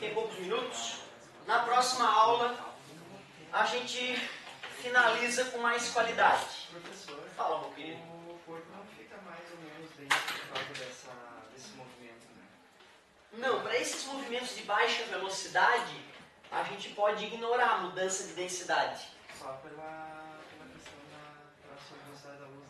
tem poucos minutos. Na próxima aula, a gente finaliza com mais qualidade. Professor, fala, meu querido. O corpo não fica mais ou menos dentro por causa desse movimento, né? Não, para esses movimentos de baixa velocidade, a gente pode ignorar a mudança de densidade. Só pela questão da velocidade da luz.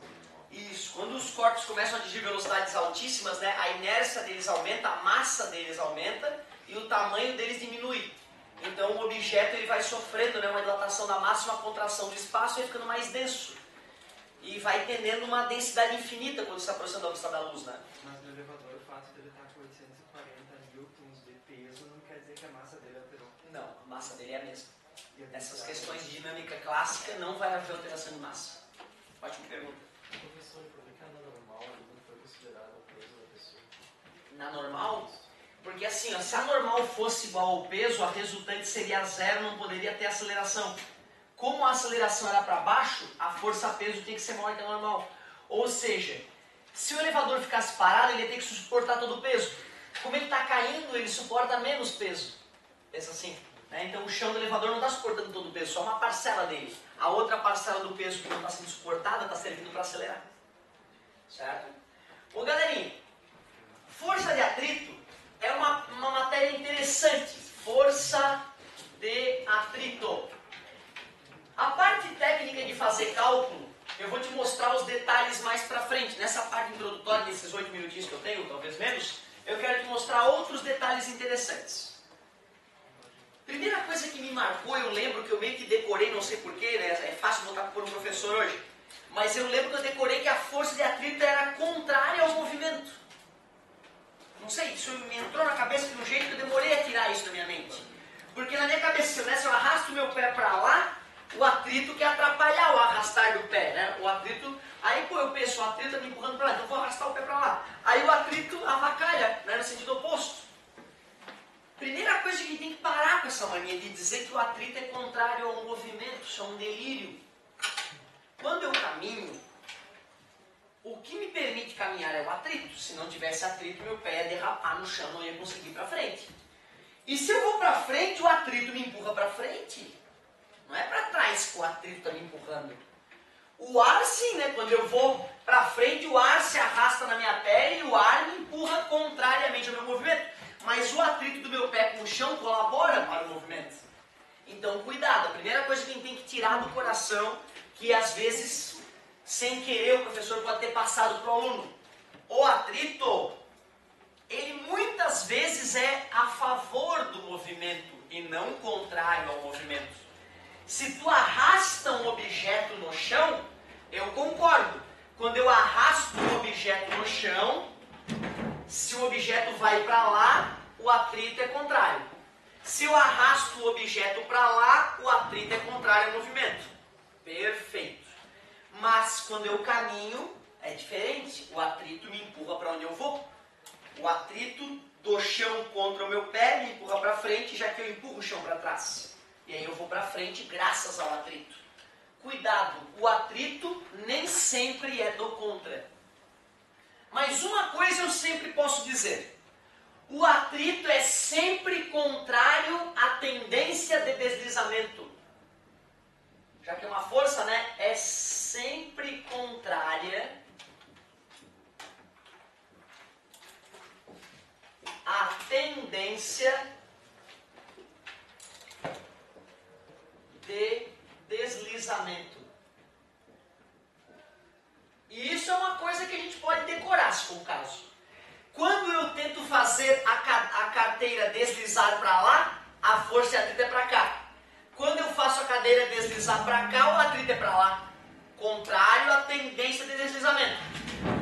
Isso, quando os corpos começam a atingir velocidades altíssimas, né, a inércia deles aumenta, a massa deles aumenta e o tamanho deles diminui. Então o objeto ele vai sofrendo, né, uma dilatação da massa e uma contração do espaço e vai ficando mais denso. E vai tendendo uma densidade infinita quando se aproxima da velocidade da luz, né? Mas no elevador, o fato dele estar com 840 newtons de peso não quer dizer que a massa dele alterou. Não, a massa dele é a mesma. Nessas questões de dinâmica clássica não vai haver alteração de massa. Ótima pergunta. Professor, por que na normal não foi considerado o peso da pessoa? Na normal? Porque assim, ó, se a normal fosse igual ao peso, a resultante seria zero, não poderia ter aceleração. Como a aceleração era para baixo, a força-peso tinha que ser maior que a normal. Ou seja, se o elevador ficasse parado, ele ia ter que suportar todo o peso. Como ele está caindo, ele suporta menos peso. Pensa assim, né? Então o chão do elevador não está suportando todo o peso, só uma parcela dele. A outra parcela do peso que não está sendo suportada está servindo para acelerar. Certo? Bom, galerinha, força de atrito é uma matéria interessante. Força de atrito. A parte técnica de fazer cálculo, eu vou te mostrar os detalhes mais pra frente. Nessa parte introdutória, nesses 8 minutinhos que eu tenho, talvez menos, eu quero te mostrar outros detalhes interessantes. Primeira coisa que me marcou, eu lembro que eu meio que decorei, não sei porquê, né? É fácil botar por um professor hoje, mas eu lembro que eu decorei que a força de atrito era contrária ao movimento. Não sei, isso me entrou na cabeça de um jeito que eu demorei a tirar isso da minha mente. Porque na minha cabeça, né, se eu arrasto o meu pé pra lá, o atrito quer atrapalhar o arrastar do pé, né? O atrito, aí pô, eu penso, o atrito está me empurrando para lá, então eu vou arrastar o pé para lá. Aí o atrito avacalha, né, no sentido oposto. Primeira coisa que a gente tem que parar com essa mania de dizer que o atrito é contrário ao movimento, isso é um delírio. Quando eu caminho, o que me permite caminhar é o atrito. Se não tivesse atrito, meu pé ia derrapar no chão, não ia conseguir ir para frente. E se eu vou para frente, o atrito me empurra para frente. Não é para trás que o atrito está me empurrando. O ar sim, né? Quando eu vou para frente, o ar se arrasta na minha pele e o ar me empurra contrariamente ao meu movimento. Mas o atrito do meu pé com o chão colabora para o movimento. Então, cuidado. A primeira coisa que a gente tem que tirar do coração, que às vezes, sem querer, o professor pode ter passado para o aluno. O atrito, ele muitas vezes é a favor do movimento e não contrário ao movimento. Se tu arrasta um objeto no chão, eu concordo. Quando eu arrasto um objeto no chão, se o objeto vai para lá, o atrito é contrário. Se eu arrasto o objeto para lá, o atrito é contrário ao movimento. Perfeito. Mas quando eu caminho, é diferente. O atrito me empurra para onde eu vou. O atrito do chão contra o meu pé me empurra para frente, já que eu empurro o chão para trás. E aí eu vou para frente graças ao atrito. Cuidado, o atrito nem sempre é do contra. Mas uma coisa eu sempre posso dizer. O atrito é sempre contrário à tendência de deslizamento. Já que é uma força, né? É sempre contrária à tendência de deslizamento. E isso é uma coisa que a gente pode decorar, se for o caso. Quando eu tento fazer a carteira deslizar para lá, a força de atrito é para cá. Quando eu faço a cadeira deslizar para cá, o atrito é para lá. Contrário à tendência de deslizamento.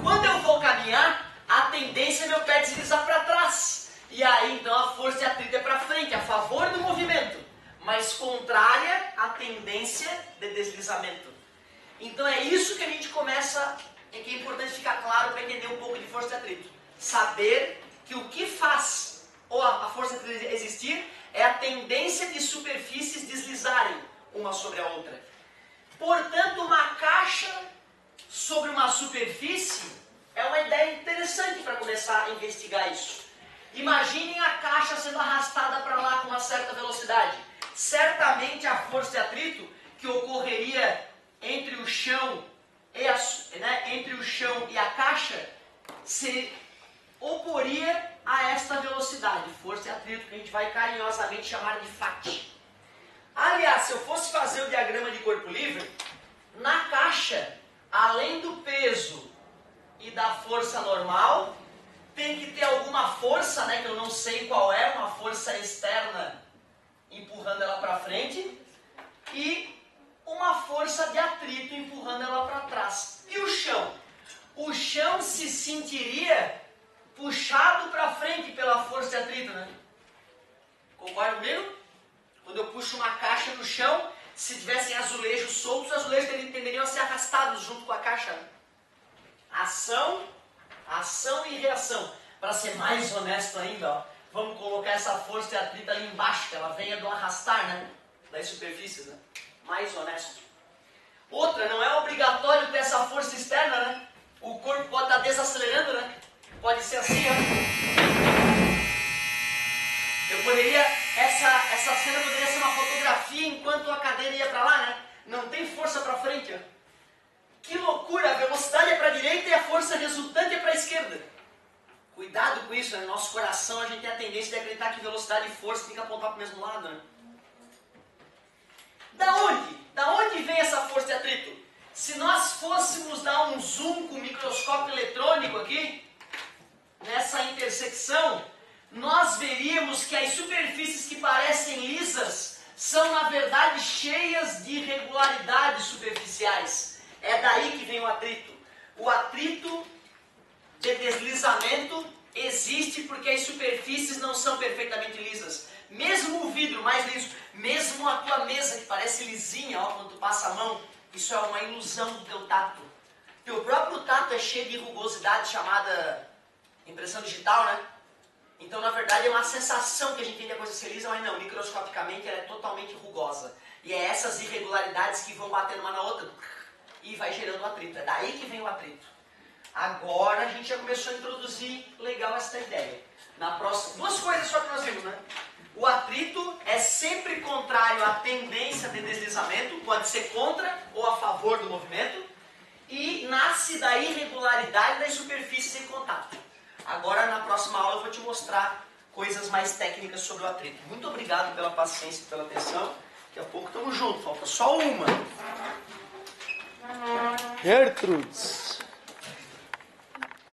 Quando eu vou caminhar, a tendência é meu pé deslizar para trás. E aí, então, a força de atrito é para frente, a favor do movimento, mas contrária à tendência de deslizamento. Então é isso que a gente começa, e que é importante ficar claro para entender um pouco de força de atrito. Saber que o que faz a força de atrito existir é a tendência de superfícies deslizarem uma sobre a outra. Portanto, uma caixa sobre uma superfície é uma ideia interessante para começar a investigar isso. Imaginem a caixa sendo arrastada para lá com uma certa velocidade. Certamente a força de atrito que ocorreria entre o chão e a caixa se oporia a esta velocidade, força de atrito, que a gente vai carinhosamente chamar de FAT. Aliás, se eu fosse fazer o diagrama de corpo livre, na caixa, além do peso e da força normal, tem que ter alguma força, né, que eu não sei qual é, uma força externa empurrando ela para frente e uma força de atrito empurrando ela para trás. E o chão? O chão se sentiria puxado para frente pela força de atrito, né? Concorda comigo? Quando eu puxo uma caixa no chão, se tivessem azulejos soltos, os azulejos tenderiam a ser arrastados junto com a caixa. Ação e reação. Para ser mais honesto ainda, ó, vamos colocar essa força de atrito ali embaixo, que ela venha do arrastar, né? Das superfícies, né? Mais honesto. Outra, não é obrigatório ter essa força externa, né? O corpo pode estar desacelerando, né? Pode ser assim, ó. Eu poderia, essa cena poderia ser uma fotografia enquanto a cadeira ia para lá, né? Não tem força para frente, ó. Que loucura, a velocidade é para a direita e a força resultante é para a esquerda. Cuidado com isso, né? No nosso coração a gente tem a tendência de acreditar que velocidade e força tem que apontar para o mesmo lado, né? Da onde vem essa força de atrito? Se nós fôssemos dar um zoom com o microscópio eletrônico aqui, nessa intersecção, nós veríamos que as superfícies que parecem lisas são, na verdade, cheias de irregularidades superficiais. É daí que vem o atrito. O atrito de deslizamento existe porque as superfícies não são perfeitamente lisas. Mesmo o vidro mais liso, mesmo a tua mesa que parece lisinha, ó, quando tu passa a mão, isso é uma ilusão do teu tato. Teu próprio tato é cheio de rugosidade chamada impressão digital, né? Então, na verdade, é uma sensação que a gente tem de a coisa ser lisa, mas não, microscopicamente ela é totalmente rugosa. E é essas irregularidades que vão batendo uma na outra e vai gerando o atrito. É daí que vem o atrito. Agora a gente já começou a introduzir legal essa ideia. Na próxima, duas coisas só que nós vimos, né? O atrito é sempre contrário à tendência de deslizamento, pode ser contra ou a favor do movimento, e nasce da irregularidade das superfícies em contato. Agora, na próxima aula, eu vou te mostrar coisas mais técnicas sobre o atrito. Muito obrigado pela paciência e pela atenção. Daqui a pouco estamos juntos, falta só uma. Gertrudes.